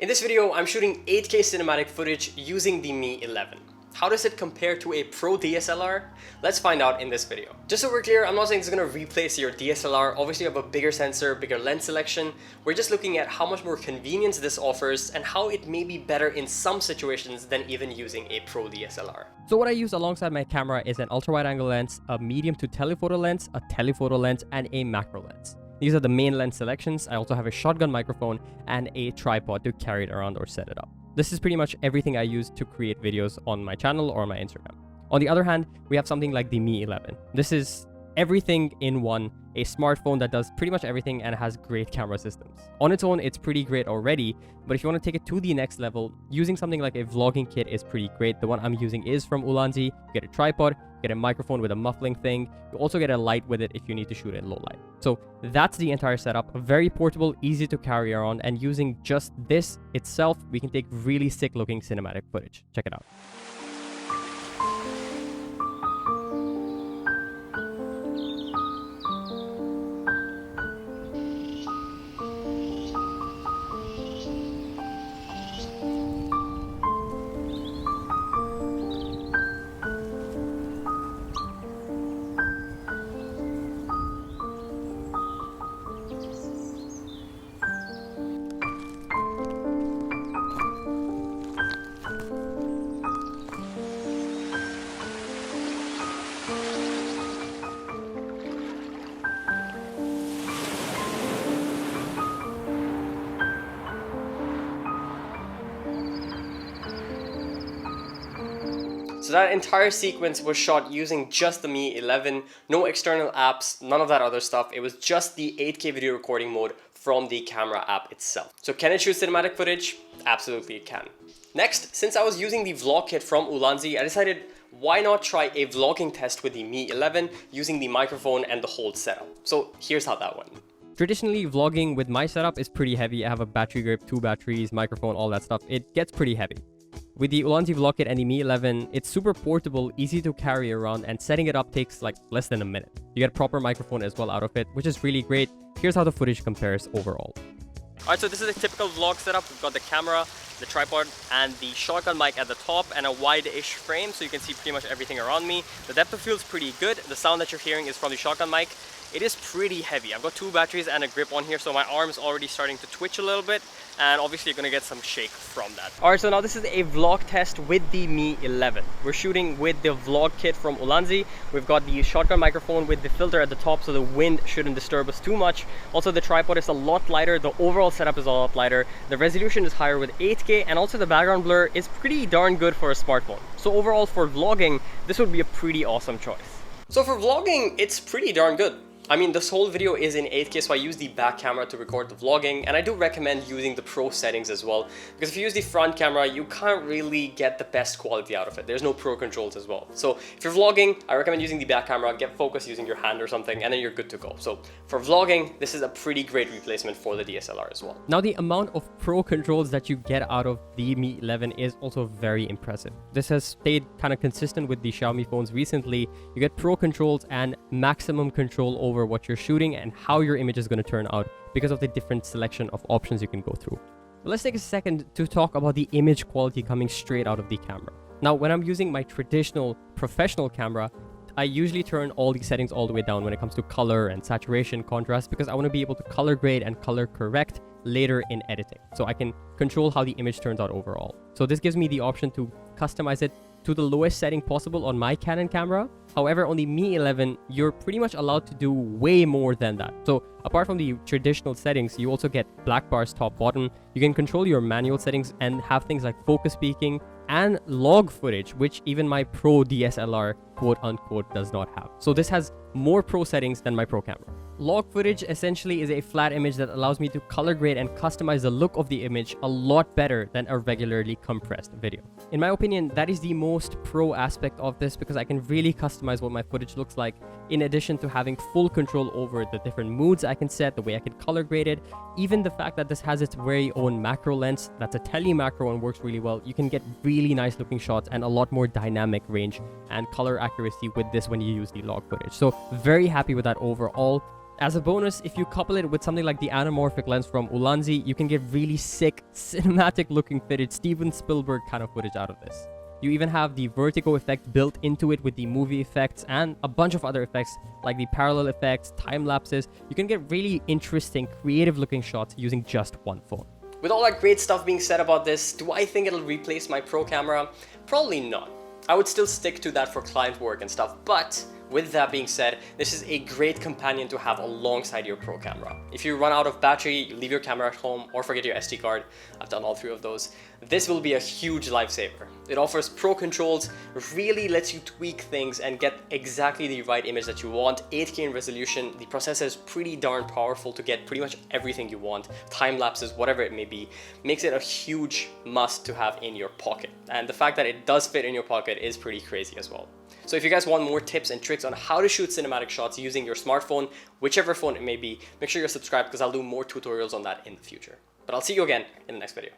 In this video, I'm shooting 8K cinematic footage using the Mi 11. How does it compare to a pro DSLR? Let's find out in this video. Just so we're clear, I'm not saying it's going to replace your DSLR. Obviously, you have a bigger sensor, bigger lens selection. We're just looking at how much more convenience this offers and how it may be better in some situations than even using a pro DSLR. So what I use alongside my camera is an ultra-wide-angle lens, a medium to telephoto lens, a telephoto lens, and a macro lens. These are the main lens selections. I also have a shotgun microphone and a tripod to carry it around or set it up. This is pretty much everything I use to create videos on my channel or my Instagram. On the other hand, we have something like the Mi 11. This is everything in one, a smartphone that does pretty much everything and has great camera systems. On its own, it's pretty great already, but if you want to take it to the next level, using something like a vlogging kit is pretty great. The one I'm using is from Ulanzi. You get a tripod, get a microphone with a muffling thing. You also get a light with it if you need to shoot in low light. So that's the entire setup. Very portable, easy to carry around, and using just this itself, we can take really sick looking cinematic footage. Check it out. So that entire sequence was shot using just the Mi 11, no external apps, none of that other stuff. It was just the 8K video recording mode from the camera app itself. So can it shoot cinematic footage? Absolutely it can. Next, since I was using the vlog kit from Ulanzi, I decided why not try a vlogging test with the Mi 11 using the microphone and the whole setup. So here's how that went. Traditionally, vlogging with my setup is pretty heavy. I have a battery grip, 2 batteries, microphone, all that stuff. It gets pretty heavy. With the Ulanzi Vlog Kit and the Mi 11, it's super portable, easy to carry around, and setting it up takes like less than a minute. You get a proper microphone as well out of it, which is really great. Here's how the footage compares overall. Alright, so this is a typical vlog setup. We've got the camera, the tripod, and the shotgun mic at the top, and a wide-ish frame, so you can see pretty much everything around me. The depth of field is pretty good. The sound that you're hearing is from the shotgun mic. It is pretty heavy. I've got 2 batteries and a grip on here, so my arm's already starting to twitch a little bit, and obviously you're gonna get some shake from that. Alright, so now this is a vlog test with the Mi 11. We're shooting with the vlog kit from Ulanzi. We've got the shotgun microphone with the filter at the top, so the wind shouldn't disturb us too much. Also, the tripod is a lot lighter. The overall setup is a lot lighter. The resolution is higher with 8K, and also the background blur is pretty darn good for a smartphone. So overall, for vlogging, this would be a pretty awesome choice. So for vlogging, it's pretty darn good. I mean, this whole video is in 8K, so I use the back camera to record the vlogging, and I do recommend using the pro settings as well, because if you use the front camera, you can't really get the best quality out of it. There's no pro controls as well. So if you're vlogging, I recommend using the back camera, get focus using your hand or something, and then you're good to go. So for vlogging, this is a pretty great replacement for the DSLR as well. Now, the amount of pro controls that you get out of the Mi 11 is also very impressive. This has stayed kind of consistent with the Xiaomi phones recently. You get pro controls and maximum control over what you're shooting and how your image is going to turn out because of the different selection of options you can go through. But let's take a second to talk about the image quality coming straight out of the camera. Now, when I'm using my traditional professional camera, I usually turn all these settings all the way down when it comes to color and saturation, contrast, because I want to be able to color grade and color correct later in editing, so I can control how the image turns out overall. So this gives me the option to customize it to the lowest setting possible on my Canon camera. However, on the Mi 11, you're pretty much allowed to do way more than that. So apart from the traditional settings, you also get black bars top bottom. You can control your manual settings and have things like focus peaking and log footage, which even my pro DSLR quote unquote does not have. So this has more pro settings than my pro camera. Log footage essentially is a flat image that allows me to color grade and customize the look of the image a lot better than a regularly compressed video. In my opinion, that is the most pro aspect of this because I can really customize what my footage looks like, in addition to having full control over the different moods I can set, the way I can color grade it, even the fact that this has its very own macro lens that's a tele macro and works really well. You can get really nice looking shots and a lot more dynamic range and color accuracy with this when you use the log footage. So very happy with that overall. As a bonus, if you couple it with something like the anamorphic lens from Ulanzi, you can get really sick, cinematic looking footage, Steven Spielberg kind of footage out of this. You even have the vertigo effect built into it with the movie effects and a bunch of other effects like the parallel effects, time lapses. You can get really interesting, creative looking shots using just one phone. With all that great stuff being said about this, do I think it'll replace my pro camera? Probably not. I would still stick to that for client work and stuff, but with that being said, this is a great companion to have alongside your pro camera. If you run out of battery, you leave your camera at home or forget your SD card, I've done all three of those, this will be a huge lifesaver. It offers pro controls, really lets you tweak things and get exactly the right image that you want, 8K in resolution, the processor is pretty darn powerful to get pretty much everything you want, time lapses, whatever it may be, makes it a huge must to have in your pocket. And the fact that it does fit in your pocket is pretty crazy as well. So if you guys want more tips and tricks on how to shoot cinematic shots using your smartphone, whichever phone it may be, make sure you're subscribed because I'll do more tutorials on that in the future. But I'll see you again in the next video.